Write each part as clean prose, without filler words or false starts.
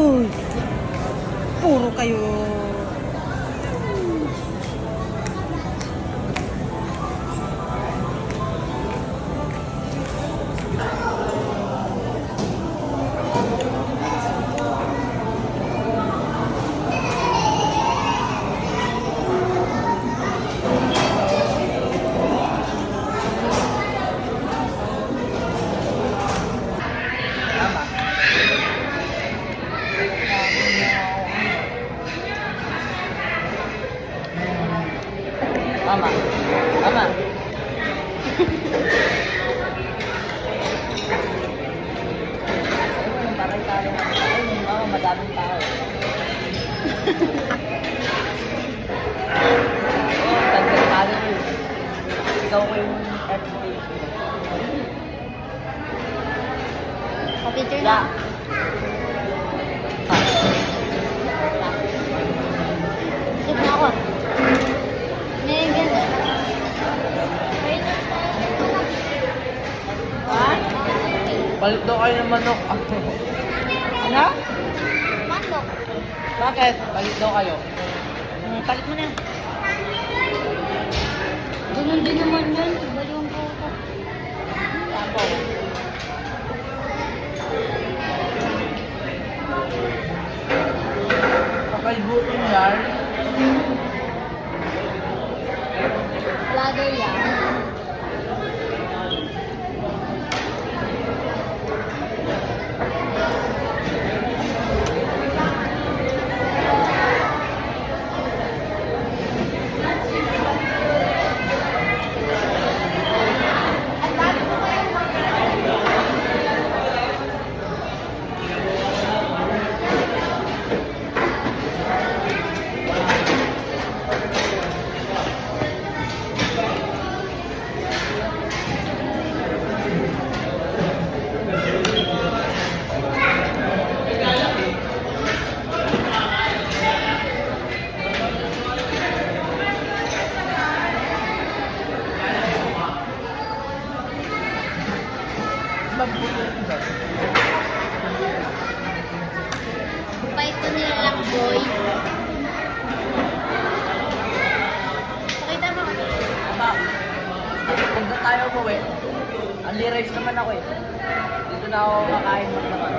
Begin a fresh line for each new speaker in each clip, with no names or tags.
Uy, puro kayo.
Mama. Mama. Taray-taray na. Ay, mama, madaming tao. Oh, tagkatalo ko. Ikaw ko yung FB.
Pa-picture na. Isip na ako. May ganda. Ha?
Palit daw kayo ng manok. Ano?
Manok.
Bakit? Palit daw kayo.
Palit mo na. Ganun din naman yun. Baliwang ko ako.
Ako. Kakaibutin yan.
Ladder yan. Pa ito nilang boy. Pakita mo.
Aba, huwag na tayo umuwi. Only rice naman ako eh. Dito na ako kakain maglaban.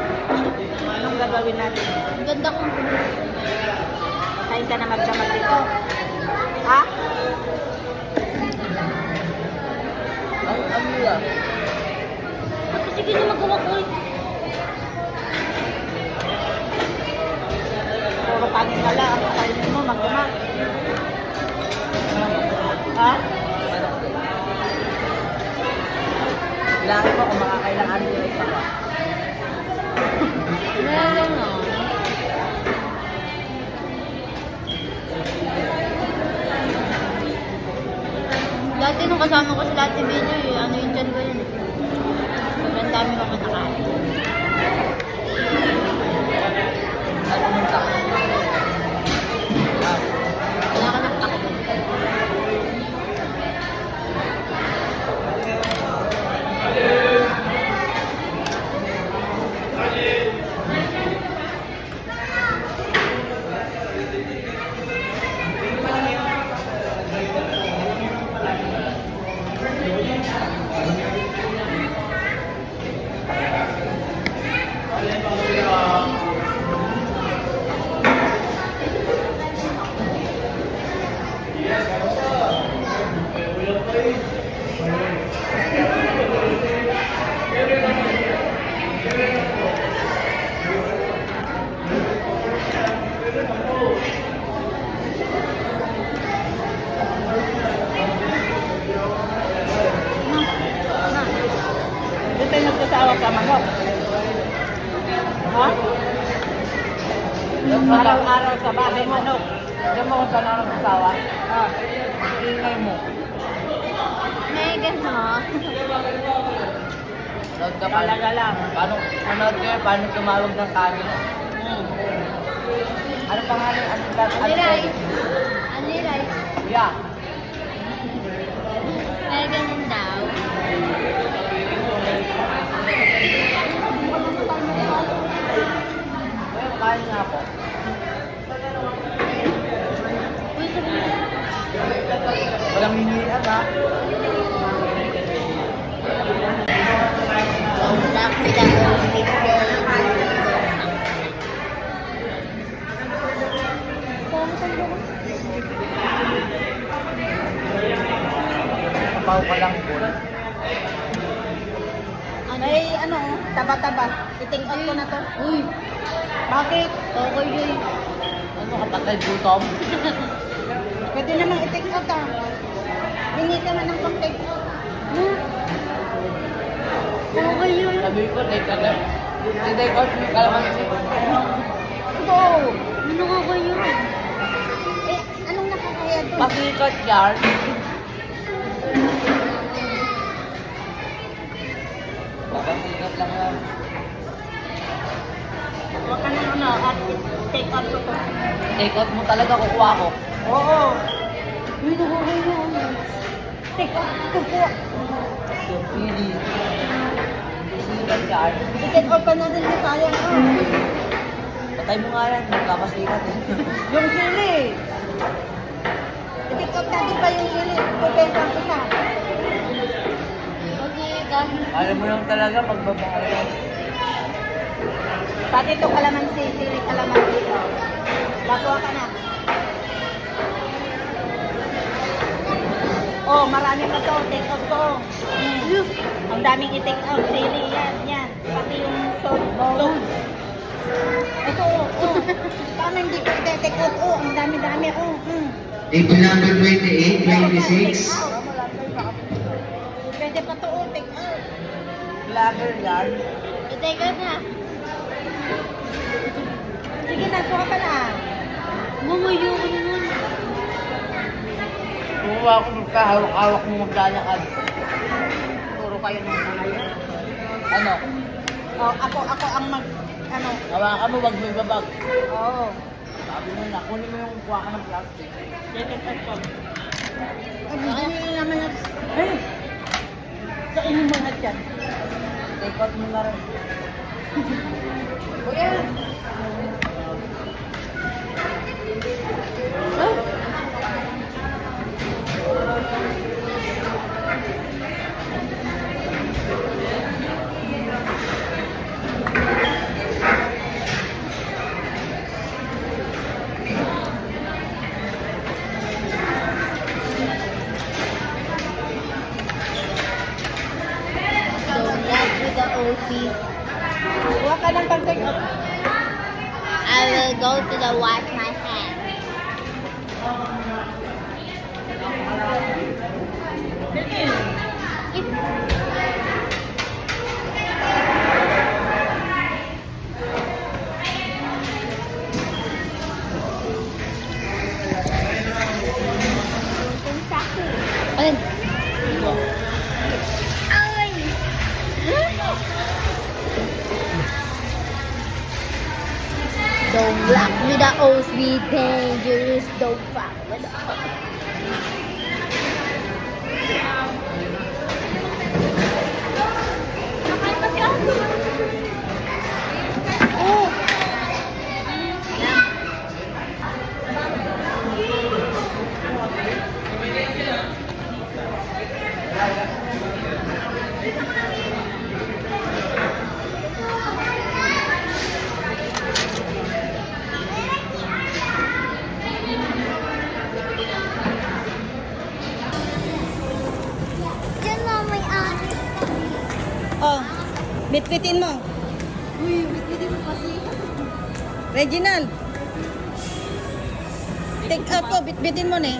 Anong gagawin natin?
Ang ganda kong
Kain ka na magdamag dito. Ha? Ang mula.
sige na magawa ko.
Puro kanin na lang. Ang kainin mo, magdamag. Ha? Bilangin mo kung makakailangan nila isa pa.
Meron o. Dati nung kasama ko si Dati Bino, ano yung dyan ko yun eh. Sobrang dami ko nakain.
At pumunta.
Wala ka ng takbo.
Hindi tayo nagsasawa sa manok. Ha? Araw-araw sa bahay manok. Diyan mo kung saan ako nagsasawa. Ha? Ingay mo.
Megan ha?
Nood ka talaga lang. Paano, manood kayo, paano tumawag ng kanin? Ano pangalan?
Only rice. Only rice.
Yeah.
Megan din daw.
Kain nga po.
Uy, sabi mo.
Walang hinihian ha.
Black with the OSB page.
Kapaw ka lang po.
May ano, taba-taba. I-take out ko na to.
Uy,
Bakit?
okay yun.
Ano kapatay gutom?
Pwede namang i-take out ah. Hindi ka man ng pag-take out.
Okay yun.
Sabi ko, take out. Take out yung kalamansi.
Go!
Ano okay yun?
Eh, anong nakakaya doon?
Pasikat yan. Pasikat lang yan.
Huwag ka na ano, at take out ko to.
Take out mo talaga, kukuha ko.
Oo.
Uy, okay yun.
Take out ko po.
Pili. Pasikat yan.
I-take out ka na rin yung sayang.
Patay mo nga yan, magkapasikat eh.
Yung sili. I-take out natin pa yung sili. Pupesa ang isa.
Okay, done.
Alam mo lang talaga pagbabahayan.
Pati ito kalamansi. Sili kalamansi. Bakuha ka na. Oh, marami pa to. Take out ko. Ang daming i-take out. Sili, yan, yan. Pati yung salt. Ito, oh. Paano hindi ko i-take out? Oh, ang dami-dami. Oh,
April number 28, 26.
Pwede pa to, oh, take out.
Vlogger yan.
I-take out na.
Sige na, kuha ka na.
Mamayo ko naman.
Kumuha ako magkahawak-hawak mo maglalakad.
Puro kayo ng mga yan.
Ano?
Oh, ako ang ano.
Hawakan mo, wag mo ibabag.
Oo.
Sabi mo na, kunin mo yung kuha ka ng plastic.
Hindi naman nag... Ay! Kainin mo na dyan.
Take out mo na rin.
Kuya!
Don't laugh with the OC.
Kuha ka ng pag-take out.
I will go to the wash my hands. Alin? Ay! Don't block with the O's, be dangerous. Don't fuck with the O's. Oh! Yan na may anis.
Oh, bitbitin mo.
Uy, bitbitin mo kasi.
Reginald. Take out ko, bitbitin mo ne.